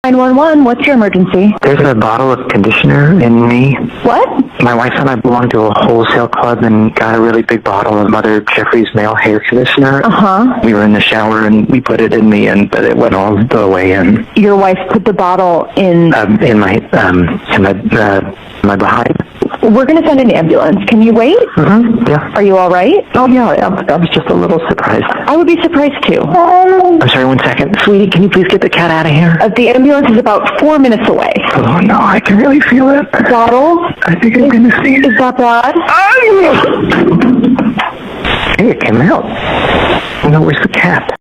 911, what's your emergency? There's a bottle of conditioner in me. What? My wife and I belong to a wholesale club and got a really big bottle of Mother Jeffrey's male hair conditioner. Uh-huh. We were in the shower and we put it in me, but it went all the way in. Your wife put the bottle in... In my behind. We're going to send an ambulance. Can you wait? Mm-hmm. Yeah. Are you all right? Oh, yeah. I was just a little surprised. I would be surprised too. I'm sorry, 1 second. Sweetie, can you please get the cat out of here? The ambulance is about 4 minutes away. Oh, no, I can really feel it. Bottle? I think I'm going to see it. Is that bad? Hey, it came out. No, where's the cat?